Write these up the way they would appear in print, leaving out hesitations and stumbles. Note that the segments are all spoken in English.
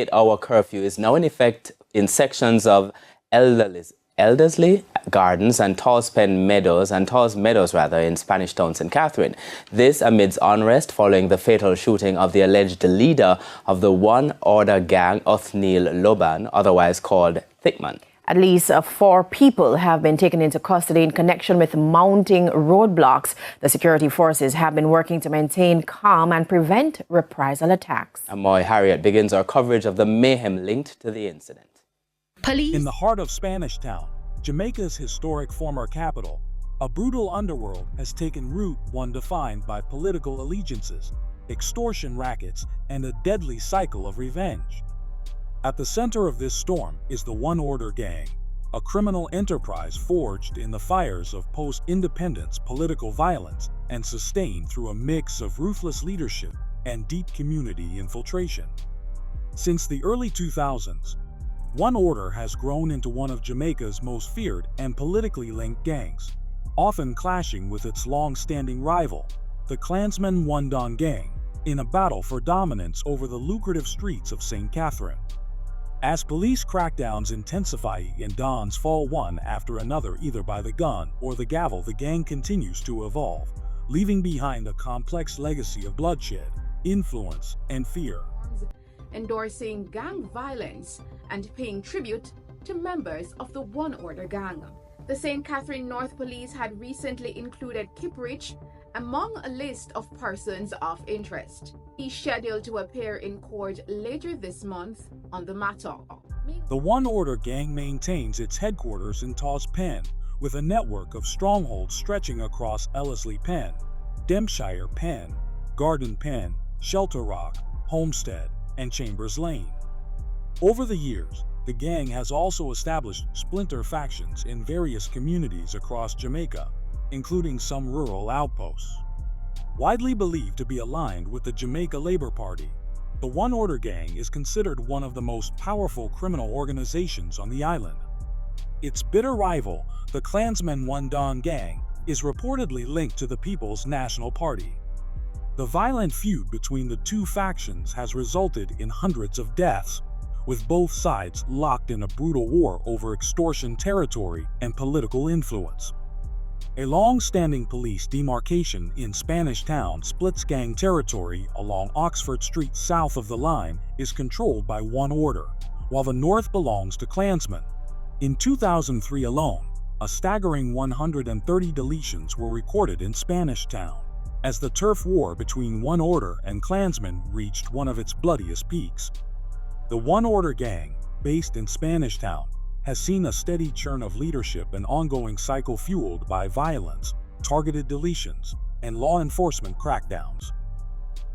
8-hour curfew is now in effect in sections of Eldersley Gardens and Tallspen Meadows in Spanish Town, St. Catherine. This amidst unrest following the fatal shooting of the alleged leader of the One Order gang, Othniel Loban, otherwise called Thickman. At least 4 people have been taken into custody in connection with mounting roadblocks. The security forces have been working to maintain calm and prevent reprisal attacks. Amoy Harriet begins our coverage of the mayhem linked to the incident. In the heart of Spanish Town, Jamaica's historic former capital, a brutal underworld has taken root, one defined by political allegiances, extortion rackets, and a deadly cycle of revenge. At the center of this storm is the One Order gang, a criminal enterprise forged in the fires of post-independence political violence and sustained through a mix of ruthless leadership and deep community infiltration. Since the early 2000s, One Order has grown into one of Jamaica's most feared and politically linked gangs, often clashing with its long-standing rival, the Klansmen One Don gang, in a battle for dominance over the lucrative streets of St. Catherine. As police crackdowns intensify and dons fall one after another either by the gun or the gavel, the gang continues to evolve, leaving behind a complex legacy of bloodshed, influence, and fear. Endorsing gang violence and paying tribute to members of the One Order gang. The St. Catherine North Police had recently included Kiprich among a list of persons of interest. He's scheduled to appear in court later this month on the matter. The One Order gang maintains its headquarters in Tallspen, with a network of strongholds stretching across Ellerslie Pen, Dempshire Pen, Garden Pen, Shelter Rock, Homestead, and Chambers Lane. Over the years, the gang has also established splinter factions in various communities across Jamaica, including some rural outposts. Widely believed to be aligned with the Jamaica Labour Party, the One Order gang is considered one of the most powerful criminal organizations on the island. Its bitter rival, the Klansmen One Don gang, is reportedly linked to the People's National Party. The violent feud between the two factions has resulted in hundreds of deaths, with both sides locked in a brutal war over extortion territory and political influence. A long-standing police demarcation in Spanish Town splits gang territory along Oxford Street south of the line is controlled by One Order, while the north belongs to Klansmen. In 2003 alone, a staggering 130 deletions were recorded in Spanish Town, as the turf war between One Order and Klansmen reached one of its bloodiest peaks. The One Order gang, based in Spanish Town, has seen a steady churn of leadership and ongoing cycle fueled by violence, targeted deletions, and law enforcement crackdowns.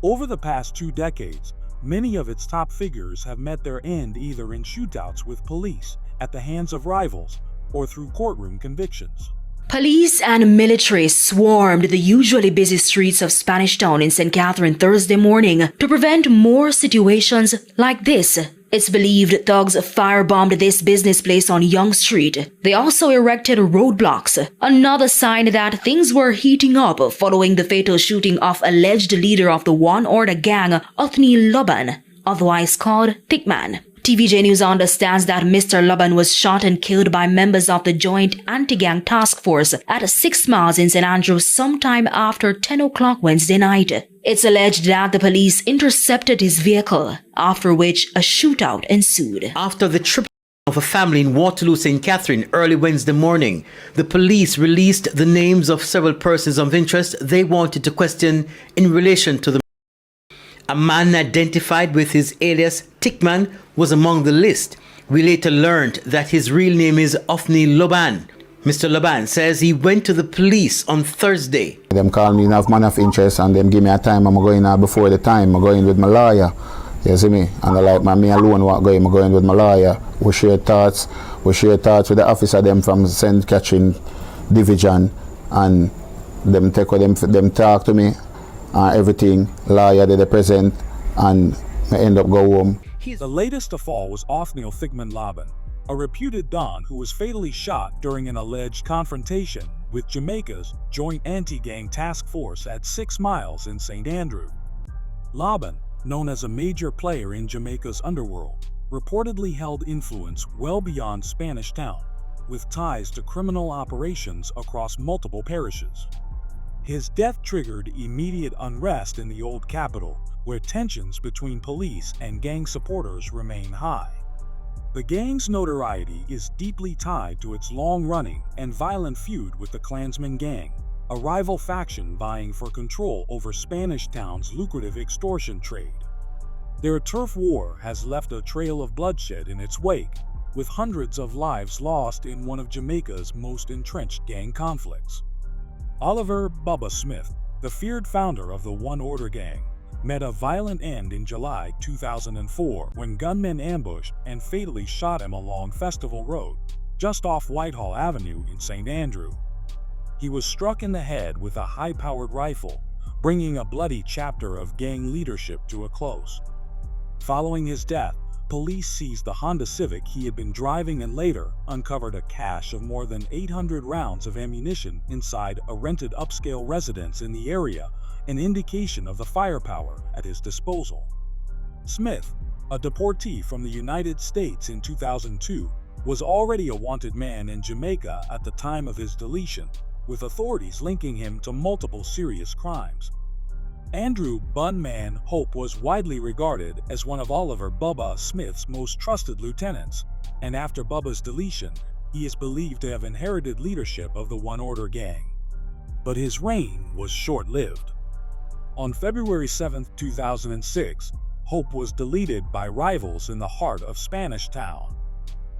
Over the past 2 decades, many of its top figures have met their end either in shootouts with police, at the hands of rivals, or through courtroom convictions. Police and military swarmed the usually busy streets of Spanish Town in St. Catherine Thursday morning to prevent more situations like this. It's believed thugs firebombed this business place on Young Street. They also erected roadblocks, another sign that things were heating up following the fatal shooting of alleged leader of the One Order gang, Othniel Loban, otherwise called Thickman. TVJ News understands that Mr. Loban was shot and killed by members of the Joint Anti-Gang Task Force at 6 miles in St. Andrews sometime after 10 o'clock Wednesday night. It's alleged that the police intercepted his vehicle, after which a shootout ensued. After the trip of a family in Waterloo, St. Catherine early Wednesday morning, the police released the names of several persons of interest they wanted to question in relation to the A man identified with his alias Thickman was among the list. We later learned that his real name is Othniel Loban. Mr. Loban says he went to the police on Thursday. Them call me enough man of interest and them give me a time. I'm going before the time. I'm going with my lawyer. You see me? And I like me alone what going. I'm going with my lawyer. We share thoughts. We share thoughts with the officer them from St. Catherine Division, and them take with them talk to me. Everything, lawyer they present, and I end up go home. The latest to fall was Othniel Thickman Loban, a reputed Don who was fatally shot during an alleged confrontation with Jamaica's Joint Anti-Gang Task Force at 6 miles in St. Andrew. Loban, known as a major player in Jamaica's underworld, reportedly held influence well beyond Spanish Town, with ties to criminal operations across multiple parishes. His death triggered immediate unrest in the old capital, where tensions between police and gang supporters remain high. The gang's notoriety is deeply tied to its long-running and violent feud with the Klansman gang, a rival faction vying for control over Spanish Town's lucrative extortion trade. Their turf war has left a trail of bloodshed in its wake, with hundreds of lives lost in one of Jamaica's most entrenched gang conflicts. Oliver "Bubba" Smith, the feared founder of the One Order gang, met a violent end in July 2004 when gunmen ambushed and fatally shot him along Festival Road, just off Whitehall Avenue in St. Andrew. He was struck in the head with a high-powered rifle, bringing a bloody chapter of gang leadership to a close. Following his death, police seized the Honda Civic he had been driving and later uncovered a cache of more than 800 rounds of ammunition inside a rented upscale residence in the area, an indication of the firepower at his disposal. Smith, a deportee from the United States in 2002, was already a wanted man in Jamaica at the time of his deletion, with authorities linking him to multiple serious crimes. Andrew "Bun Man" Hope was widely regarded as one of Oliver "Bubba" Smith's most trusted lieutenants, and after Bubba's deletion, he is believed to have inherited leadership of the One Order gang. But his reign was short-lived. On February 7, 2006, Hope was deleted by rivals in the heart of Spanish Town.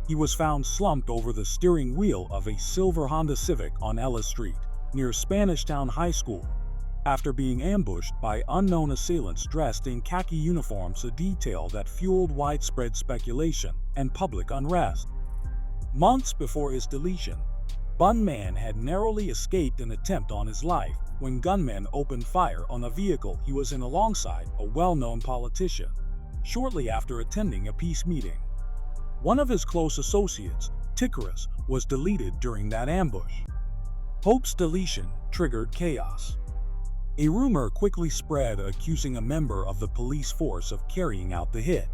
He was found slumped over the steering wheel of a silver Honda Civic on Ellis Street, near Spanish Town High School, after being ambushed by unknown assailants dressed in khaki uniforms, a detail that fueled widespread speculation and public unrest. Months before his deletion, Bun Man had narrowly escaped an attempt on his life when gunmen opened fire on a vehicle he was in alongside a well-known politician, shortly after attending a peace meeting. One of his close associates, Thickman, was deleted during that ambush. Hope's deletion triggered chaos. A rumor quickly spread accusing a member of the police force of carrying out the hit.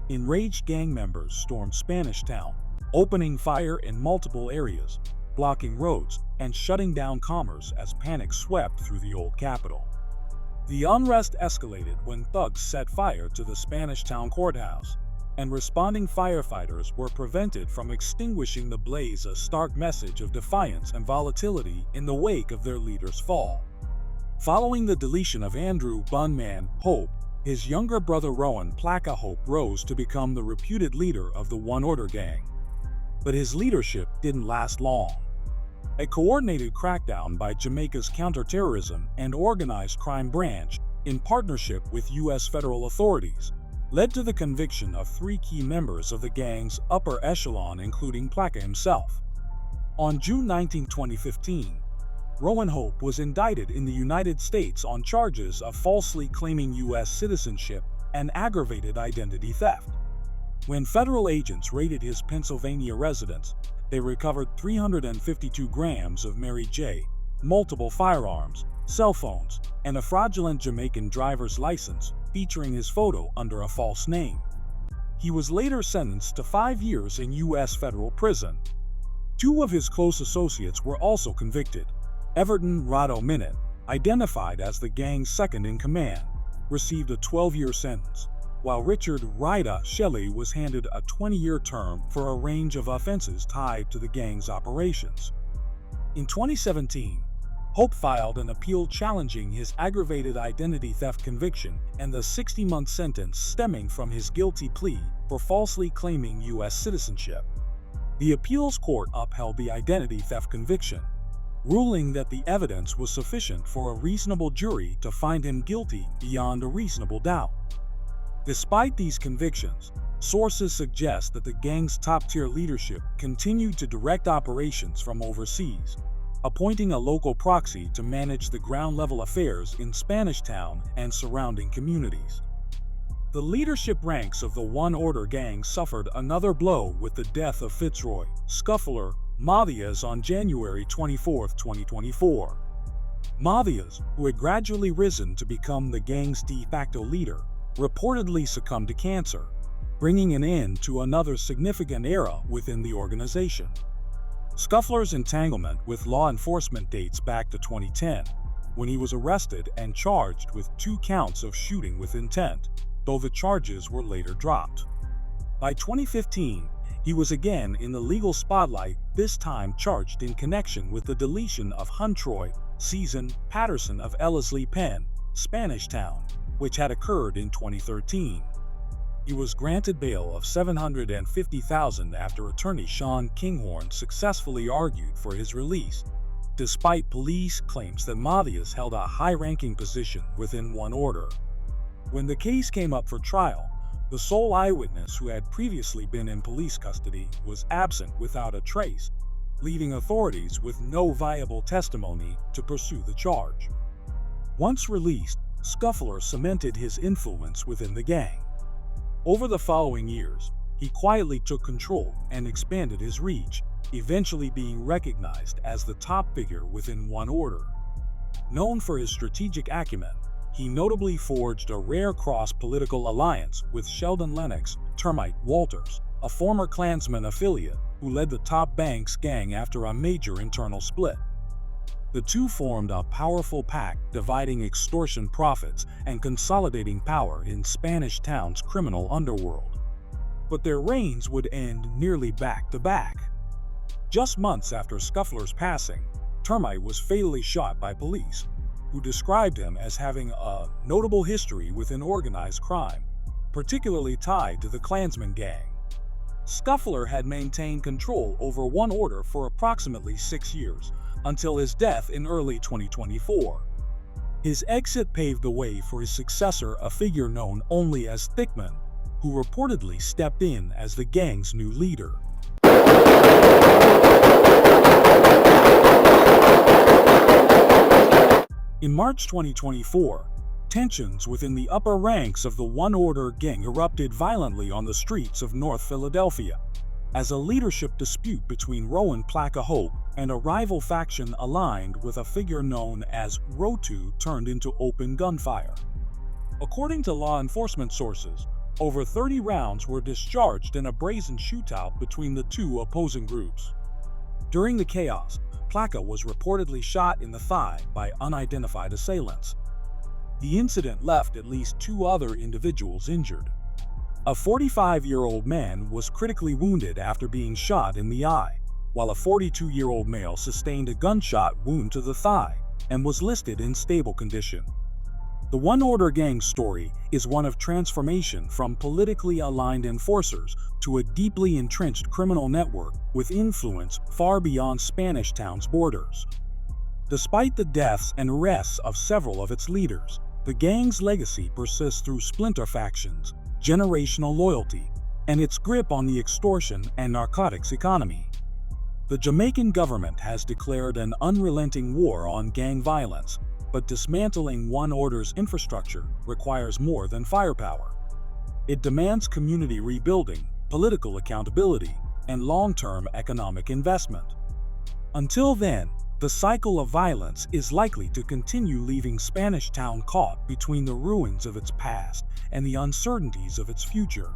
Enraged gang members stormed Spanish Town, opening fire in multiple areas, blocking roads and shutting down commerce as panic swept through the old capital. The unrest escalated when thugs set fire to the Spanish Town courthouse, and responding firefighters were prevented from extinguishing the blaze, a stark message of defiance and volatility in the wake of their leader's fall. Following the deletion of Andrew "Bun Man" Hope, his younger brother Rowan "Placka" Hope rose to become the reputed leader of the One Order gang. But his leadership didn't last long. A coordinated crackdown by Jamaica's counterterrorism and organized crime branch, in partnership with U.S. federal authorities, led to the conviction of 3 key members of the gang's upper echelon, including Placka himself. On June 19, 2015, Rowan Hope was indicted in the United States on charges of falsely claiming U.S. citizenship and aggravated identity theft. When federal agents raided his Pennsylvania residence, they recovered 352 grams of Mary J., multiple firearms, cell phones, and a fraudulent Jamaican driver's license featuring his photo under a false name. He was later sentenced to 5 years in U.S. federal prison. 2 of his close associates were also convicted. Everton "Rado" Minute, identified as the gang's second-in-command, received a 12-year sentence, while Richard "Rida" Shelley was handed a 20-year term for a range of offenses tied to the gang's operations. In 2017, Hope filed an appeal challenging his aggravated identity theft conviction and the 60-month sentence stemming from his guilty plea for falsely claiming U.S. citizenship. The appeals court upheld the identity theft conviction, ruling that the evidence was sufficient for a reasonable jury to find him guilty beyond a reasonable doubt. Despite these convictions, sources suggest that the gang's top-tier leadership continued to direct operations from overseas, appointing a local proxy to manage the ground-level affairs in Spanish Town and surrounding communities. The leadership ranks of the One Order gang suffered another blow with the death of Fitzroy "Scuffler" Mathias on January 24, 2024. Mathias, who had gradually risen to become the gang's de facto leader, reportedly succumbed to cancer, bringing an end to another significant era within the organization. Scuffler's entanglement with law enforcement dates back to 2010, when he was arrested and charged with 2 counts of shooting with intent, though the charges were later dropped. By 2015, he was again in the legal spotlight, this time charged in connection with the deletion of Huntroy Season Patterson of Ellerslie Pen, Spanish Town, which had occurred in 2013. He was granted bail of $750,000 after attorney Sean Kinghorn successfully argued for his release, despite police claims that Mathias held a high-ranking position within One Order. When the case came up for trial, the sole eyewitness who had previously been in police custody was absent without a trace, leaving authorities with no viable testimony to pursue the charge. Once released, Scuffler cemented his influence within the gang. Over the following years, he quietly took control and expanded his reach, eventually being recognized as the top figure within One Order. Known for his strategic acumen, he notably forged a rare cross-political alliance with Sheldon Lennox Termite Walters, a former Klansman affiliate who led the Top Banks gang after a major internal split. The two formed a powerful pact dividing extortion profits and consolidating power in Spanish Town's criminal underworld. But their reigns would end nearly back-to-back. Just months after Scuffler's passing, Termite was fatally shot by police, who described him as having a notable history within organized crime, particularly tied to the Klansman gang. Scuffler had maintained control over One Order for approximately 6 years, until his death in early 2024. His exit paved the way for his successor, a figure known only as Thickman, who reportedly stepped in as the gang's new leader. In March 2024, tensions within the upper ranks of the One Order gang erupted violently on the streets of North Philadelphia, as a leadership dispute between Rowan Placka Hope and a rival faction aligned with a figure known as Rotu turned into open gunfire. According to law enforcement sources, over 30 rounds were discharged in a brazen shootout between the two opposing groups. During the chaos, Placka was reportedly shot in the thigh by unidentified assailants. The incident left at least 2 other individuals injured. A 45-year-old man was critically wounded after being shot in the eye, while a 42-year-old male sustained a gunshot wound to the thigh and was listed in stable condition. The One Order gang story is one of transformation from politically aligned enforcers to a deeply entrenched criminal network with influence far beyond Spanish Town's borders. Despite the deaths and arrests of several of its leaders, the gang's legacy persists through splinter factions, generational loyalty, and its grip on the extortion and narcotics economy. The Jamaican government has declared an unrelenting war on gang violence, but dismantling One Order's infrastructure requires more than firepower. It demands community rebuilding, political accountability, and long-term economic investment. Until then, the cycle of violence is likely to continue, leaving Spanish Town caught between the ruins of its past and the uncertainties of its future.